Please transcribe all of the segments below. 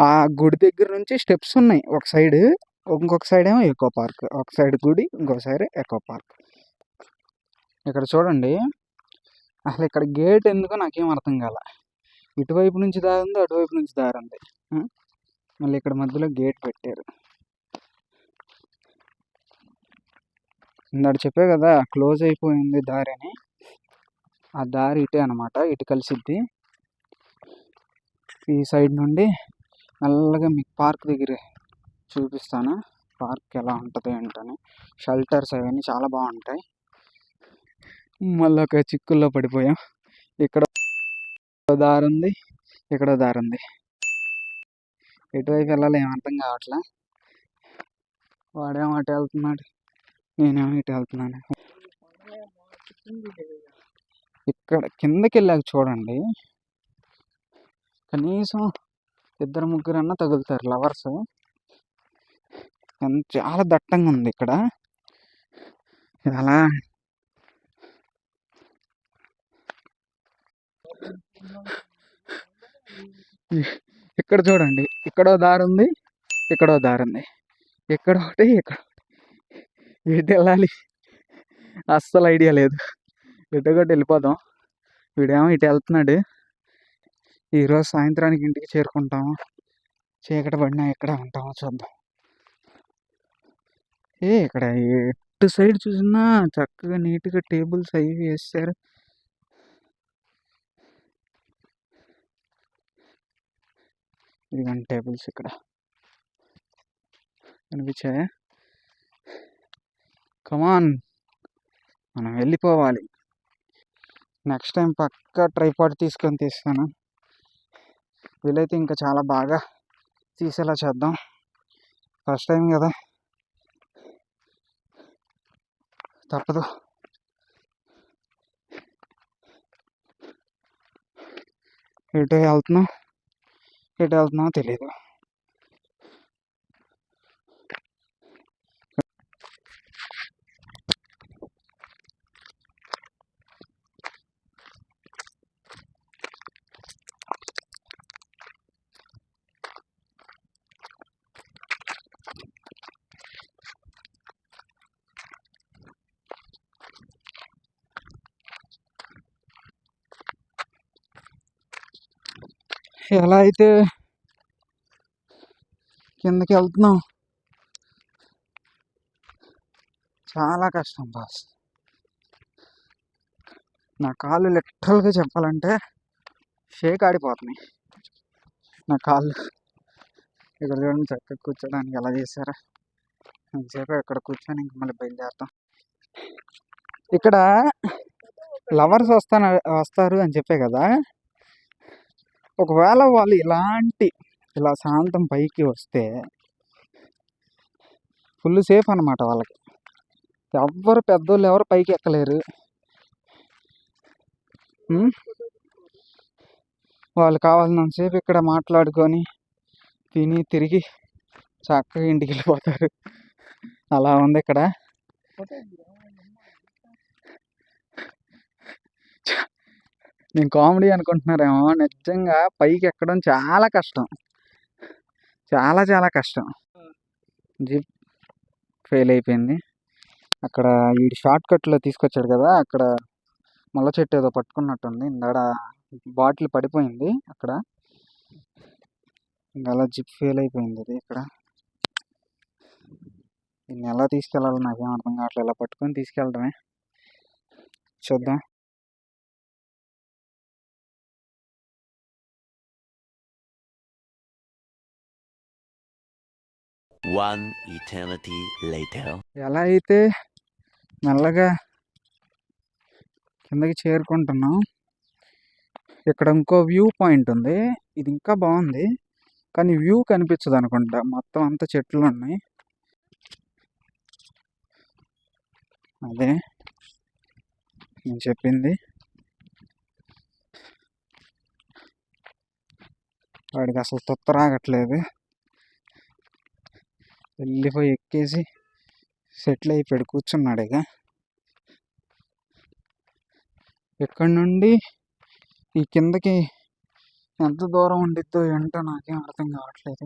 ఆ గుడి దగ్గర నుంచి స్టెప్స్ ఉన్నాయి ఒక సైడ్, ఇంకొక సైడ్ ఏమో ఎకో పార్క్. ఒక సైడ్ గుడి, ఇంకొక సైడ్ ఎకో పార్క్. ఇక్కడ చూడండి, అసలు ఇక్కడ గేట్ ఎందుకో నాకేం అర్థం కాల. ఇటువైపు నుంచి దారి ఉంది, అటువైపు నుంచి దారి ఉంది. మళ్ళీ ఇక్కడ మధ్యలో గేట్ పెట్టారు. ఇందాక చెప్పే కదా క్లోజ్ అయిపోయింది దారి అని. ఆ దారి ఇటే అనమాట, ఇటు కలిసిద్ది. ఈ సైడ్ నుండి మెల్లగా మీకు పార్క్ దగ్గర చూపిస్తాను. పార్క్ ఎలా ఉంటుంది ఏంటని. షెల్టర్స్ అవన్నీ చాలా బాగుంటాయి. మళ్ళీ ఒక చిక్కుల్లో పడిపోయాం. ఇక్కడ దారి ఉంది, ఇక్కడ దారి ఉంది. ఎటువైపు వెళ్ళాలి ఏం అర్థం కావట్లే. వాడేమో అటు వెళ్తున్నాడు, నేనేమో ఇటు వెళ్తున్నాను. ఇక్కడ కిందకి వెళ్ళాక చూడండి, కనీసం 2-3 అన్నా తగులుతారు లవర్స్. చాలా దట్టంగా ఉంది ఇక్కడ. అలా ఇక్కడ చూడండి, ఇక్కడో దారి ఉంది, ఇక్కడో దారి ఉంది. ఇక్కడ ఒకటి, ఇక్కడ ఎటు వెళ్ళాలి అస్సలు ఐడియా లేదు. ఎటు ఒకటి వెళ్ళిపోదాం. వీడేమో ఇటు వెళ్తున్నాడు. ఈరోజు సాయంత్రానికి ఇంటికి చేరుకుంటాము. చీకటి పడినా ఎక్కడ ఉంటామో చూద్దాం. ఇక్కడ ఎటు సైడ్ చూసినా చక్కగా నీట్గా టేబుల్స్ అవి వేసారు. ఇదిగోండి టేబుల్స్ ఇక్కడ కనిపించాయా. కమాన్, మనం వెళ్ళిపోవాలి. నెక్స్ట్ టైం పక్కా ట్రైపాడ్ తీసుకొని తీస్తాను. వీలైతే ఇంకా చాలా బాగా తీసేలా చేద్దాం. ఫస్ట్ టైం కదా, తప్పదు. ఎటు వెళ్తున్నామో తెలియదు. ఎలా అయితే కిందకి వెళ్తున్నాం, చాలా కష్టం బాస్. నా కాళ్ళు లిటరల్గా చెప్పాలంటే షేక్ ఆడిపోతున్నాయి నా కాళ్ళు. ఇక్కడ చూడండి, చక్కగా కూర్చోడానికి ఎలా చేశారా. ఎంతసేపు ఇక్కడ కూర్చొని ఇంక మళ్ళీ బయలుదేరుతాం. ఇక్కడ లవర్స్ వస్తారు అని చెప్పే కదా. ఒకవేళ వాళ్ళు ఇలా శాంతం పైకి వస్తే ఫుల్ సేఫ్ అనమాట. వాళ్ళకి ఎవ్వరు పెద్దోళ్ళు ఎవరు పైకి ఎక్కలేరు. వాళ్ళు కావాల్సినంతసేపు ఇక్కడ మాట్లాడుకొని తిని తిరిగి చక్కగా ఇంటికి వెళ్ళిపోతారు. అలా ఉంది ఇక్కడ. నేను కామెడీ అనుకుంటున్నారేమో, నిజంగా పైకి ఎక్కడం చాలా కష్టం, చాలా చాలా కష్టం. జీప్ ఫెయిల్ అయిపోయింది. అక్కడ ఈ షార్ట్ కట్లో తీసుకొచ్చాడు కదా, అక్కడ ముళ్ళ చెట్టు ఏదో పట్టుకున్నట్టుంది. ఇందాడ బాటిల్ పడిపోయింది అక్కడ. ఇంకా అలా జిప్ ఫెయిల్ అయిపోయింది అది. ఇక్కడ దీన్ని ఎలా తీసుకెళ్ళాలో నాకేం అర్థం కావట్లేదు. ఇలా పట్టుకొని తీసుకెళ్ళడమే. చూద్దాం. One eternity later. ఎలా అయితే మెల్లగా కిందకి చేరుకుంటున్నాం. ఇక్కడ ఇంకో వ్యూ పాయింట్ ఉంది. ఇది ఇంకా బాగుంది, కానీ వ్యూ కనిపించదు అనుకుంటా. మొత్తం అంతా చెట్లు ఉన్నాయి. అదే నేను చెప్పింది. వాడికి అసలు తొత్త రాగట్లేదు. వెళ్ళిపోయి ఎక్కేసి సెటిల్ అయిపోయాడు, కూర్చున్నాడు. ఇక ఇక్కడ నుండి ఈ కిందకి ఎంత దూరం ఉండిద్దో ఏంటో నాకేం అర్థం కావట్లేదు.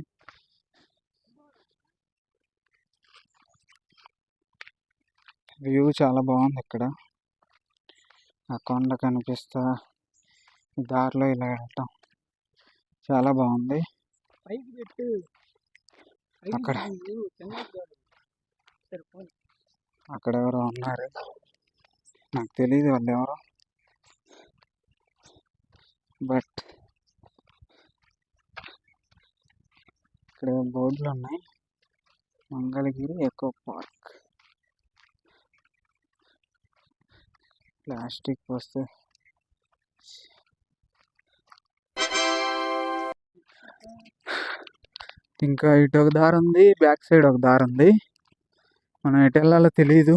వ్యూ చాలా బాగుంది ఇక్కడ. ఆ కొండ కనిపిస్తా ఈ దారిలో ఇలా వెళ్ళటం చాలా బాగుంది. అక్కడ అక్కడ ఎవరో ఉన్నారు, నాకు తెలియదు వాళ్ళు ఎవరో. బట్ ఇక్కడ బోర్డులు ఉన్నాయి. Mangalagiri echo park. ప్లాస్టిక్ వస్తే ఇంకా ఇటు ఒక దారి ఉంది, బ్యాక్ సైడ్ ఒక దారి ఉంది. మనం ఎటు వెళ్ళాలో తెలియదు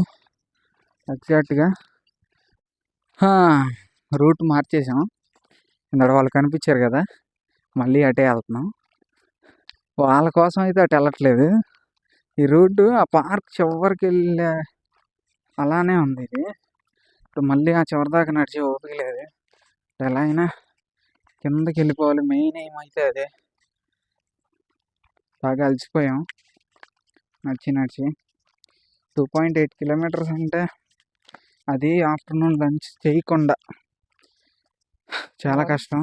ఎగ్జాక్ట్గా. రూట్ మార్చేసాం. ఇందాక వాళ్ళు కనిపించారు కదా, మళ్ళీ అటే వెళ్తున్నాం. వాళ్ళ కోసం అయితే అటు వెళ్ళట్లేదు. ఈ రూట్ ఆ పార్క్ చివరికి వెళ్ళే అలానే ఉంది. ఇది ఇప్పుడు మళ్ళీ ఆ చివరి దాకా నడిచే ఓపిక లేదు. ఎలా అయినా కిందకి వెళ్ళిపోవాలి. మెయిన్ ఏమైతే అదే. బాగా అలసిపోయాం నడిచి 2.8 కిలోమీటర్స్ అంటే అది ఆఫ్టర్నూన్ లంచ్ చేయకుండా చాలా కష్టం.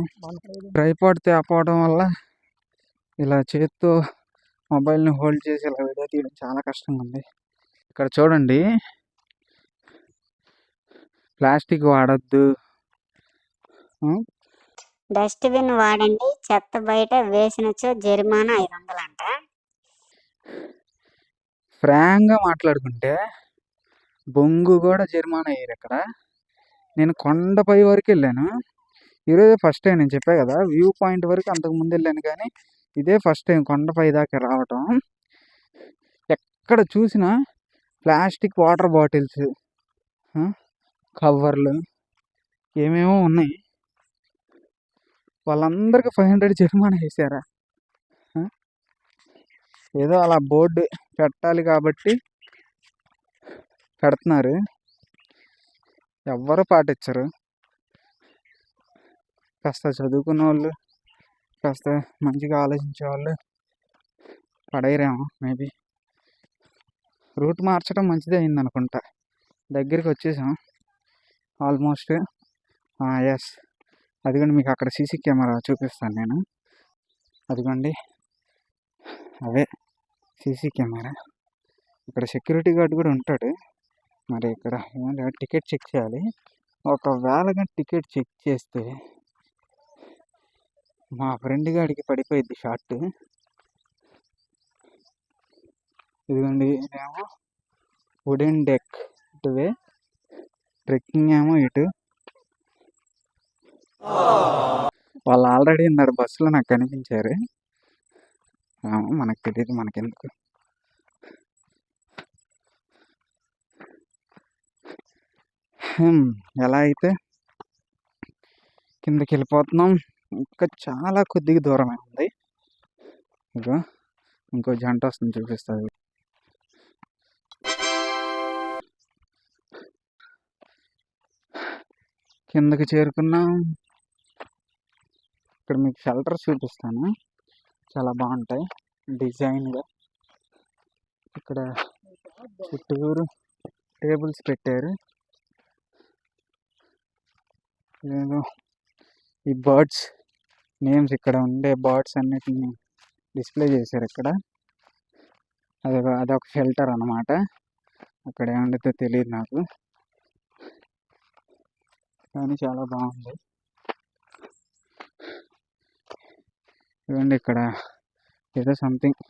ట్రైపాడ్ తేపోవడం వల్ల ఇలా చేత్తో మొబైల్ని హోల్డ్ చేసి ఇలా వీడియో తీయడం చాలా కష్టంగా ఉంది. ఇక్కడ చూడండి, ప్లాస్టిక్ వాడద్దు, డస్ట్బిన్ వాడండి, చెత్త బయట వేసినచో జరిమానా 500 అంట. ఫ్రాంక్గా మాట్లాడుకుంటే బొంగు కూడా జరిమానా అయ్యారు ఇక్కడ. నేను కొండపై వరకు వెళ్ళాను. ఈరోజే ఫస్ట్ టైం. నేను చెప్పా కదా, వ్యూ పాయింట్ వరకు అంతకు ముందు వెళ్ళాను, కానీ ఇదే ఫస్ట్ టైం కొండపై దాకా రావటం. ఎక్కడ చూసినా ప్లాస్టిక్ వాటర్ బాటిల్స్, కవర్లు ఏమేమో ఉన్నాయి. వాళ్ళందరికీ 500 జరిమానా వేసారా? ఏదో అలా బోర్డు పెట్టాలి కాబట్టి పెడుతున్నారు, ఎవ్వరూ పాటించరు. కాస్త చదువుకున్న వాళ్ళు, కాస్త మంచిగా ఆలోచించే వాళ్ళు పడేరేమో మేబీ. రూట్ మార్చడం మంచిదే అయింది అనుకుంటా. దగ్గరికి వచ్చేసాం ఆల్మోస్ట్. ఎస్, అదిగోండి మీకు అక్కడ సీసీ కెమెరా చూపిస్తాను నేను. అదిగోండి అదే సీసీ కెమెరా. ఇక్కడ సెక్యూరిటీ గార్డ్ కూడా ఉంటాడు. మరి ఇక్కడ ఏమంటే టికెట్ చెక్ చేయాలి. ఒకవేళ కానీ టికెట్ చెక్ చేస్తే మా ఫ్రెండ్ గాడికి పడిపోయిద్ది షార్ట్. ఇదిగోండి ఇదేమో వుడెన్ డెక్ ఇటువే, ట్రెక్కింగ్ ఏమో ఇటు. వాళ్ళు ఆల్రెడీ ఇందాడు బస్సులో నాకు కనిపించారు. మనకు తెలియదు, మనకెందుకు. ఎలా అయితే కిందకి వెళ్ళిపోతున్నాం. ఇంకా చాలా కొద్దిగా దూరమే ఉంది. ఇగో ఇంకో జంట వస్తుంది, చూపిస్తుంది. కిందకి చేరుకున్నాం. ఇక్కడ మీకు షెల్టర్స్ చూపిస్తాను, చాలా బాగుంటాయి డిజైన్గా. ఇక్కడ చుట్టూరు టేబుల్స్ పెట్టారు. ఏదో ఈ బర్డ్స్ నేమ్స్, ఇక్కడ ఉండే బర్డ్స్ అన్నిటిని డిస్ప్లే చేశారు ఇక్కడ. అదొక షెల్టర్ అన్నమాట. అక్కడ ఏముండితే తెలియదు నాకు, కానీ చాలా బాగుంది. ఇవ్వండి ఇక్కడ ఏదో సంథింగ్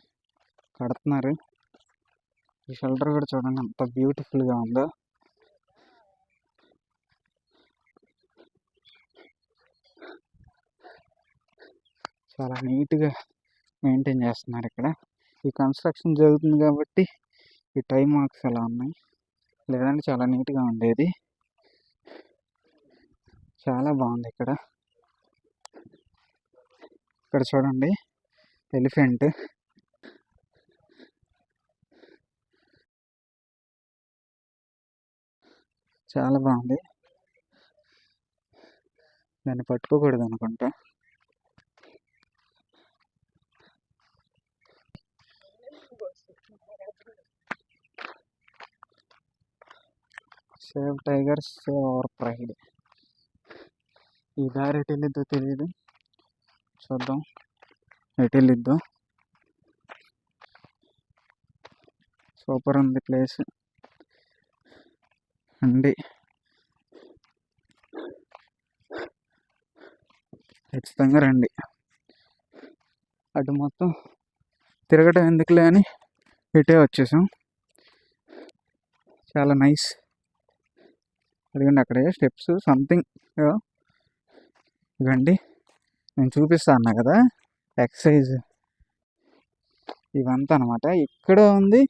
కడుతున్నారు. ఈ షెల్టర్ కూడా చూడండి ఎంత బ్యూటిఫుల్గా ఉందో. చాలా నీట్గా మెయింటైన్ చేస్తున్నారు ఇక్కడ. ఈ కన్స్ట్రక్షన్ జరుగుతుంది కాబట్టి ఈ టైం మార్క్స్ అలా ఉన్నాయి, లేదంటే చాలా నీట్గా ఉండేది. చాలా బాగుంది ఇక్కడ. ఇక్కడ చూడండి ఎలిఫెంట్. చాలా బాగుంది. దాన్ని పట్టుకోకూడదు అనుకుంటా. Save tiger save hour pride. ఈ దారి ఎటు వెళ్ళిద్దో తెలియదు, చూద్దాం ఎటు వెళ్ళిద్దో. సూపర్ ఉంది ప్లేస్ అండి. ఖచ్చితంగా రండి. అటు మొత్తం తిరగటం ఎందుకులే అని ఇటే వచ్చేసాం. చాలా నైస్. అదిగండి అక్కడే స్టెప్స్ సంథింగ్ ఇవ్వండి. నేను చూపిస్తా అన్నా కదా ఎక్సర్సైజ్ ఇవంతా అనమాట. ఇక్కడ ఉంది,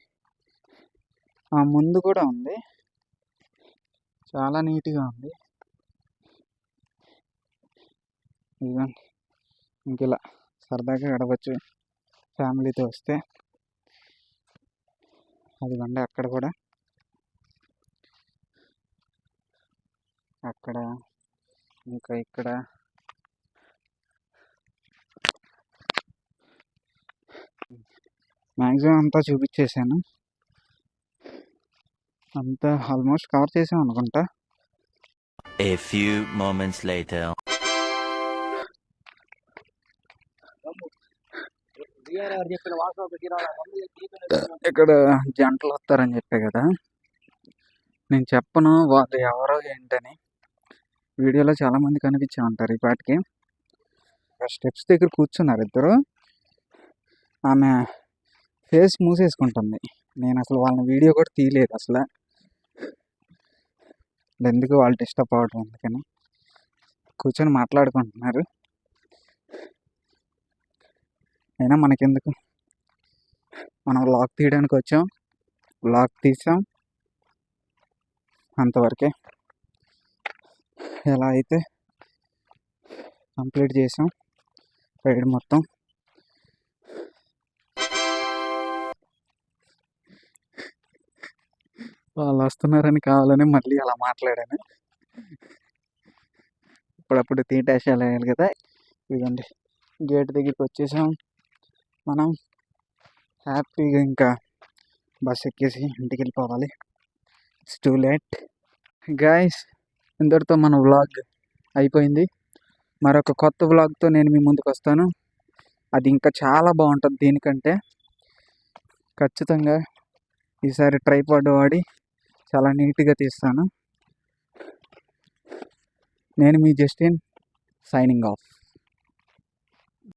ఆ ముందు కూడా ఉంది. చాలా నీట్గా ఉంది. ఇదిగోండి, ఇంక ఇలా సరదాగా గడపచ్చు ఫ్యామిలీతో వస్తే. అదిగోండి అక్కడ కూడా, అక్కడ ఇంకా ఇక్కడ మ్యాక్సిమం అంతా చూపించేసాను. అంతా ఆల్మోస్ట్ కవర్ చేసాం అనుకుంటా. A few moments later. ఇక్కడ జంటలు వస్తారని చెప్పే కదా, నేను చెప్పను వాళ్ళు ఎవరో ఏంటని. వీడియోలో చాలా మంది కనిపించే ఉంటారు ఈ పాటికి. స్టెప్స్ దగ్గర కూర్చున్నారు ఇద్దరు. ఆమె ఫేస్ మూసేసుకుంటుంది. నేను అసలు వాళ్ళని వీడియో కూడా తీయలేదు అసలు, ఎందుకు వాళ్ళు డిస్టర్బ్ అవ్వడం అందుకని. కూర్చొని మాట్లాడుకుంటున్నారు. అయినా మనకెందుకు, మనం వ్లాగ్ తీయడానికి వచ్చాం, వ్లాగ్ తీసాం, అంతవరకే. ఎలా అయితే కంప్లీట్ చేసాం రైడ్ మొత్తం. వాళ్ళు వస్తున్నారని కావాలని మళ్ళీ అలా మాట్లాడాను. ఇప్పుడప్పుడు తీటాశాలు వేయాలి కదా. ఇదండి గేట్ దగ్గరికి వచ్చేసాం మనం. హ్యాపీగా ఇంకా బస్ ఎక్కేసి ఇంటికి వెళ్ళిపోవాలి. It's too late guys. ఇంతటితో మన వ్లాగ్ అయిపోయింది. మరొక కొత్త వ్లాగ్తో నేను మీ ముందుకు వస్తాను. అది ఇంకా చాలా బాగుంటుంది దీనికంటే. ఖచ్చితంగా ఈసారి ట్రైపాడ్ వాడి చాలా నీట్గా తీస్తాను. నేను మీ జస్టిన్, సైనింగ్ ఆఫ్.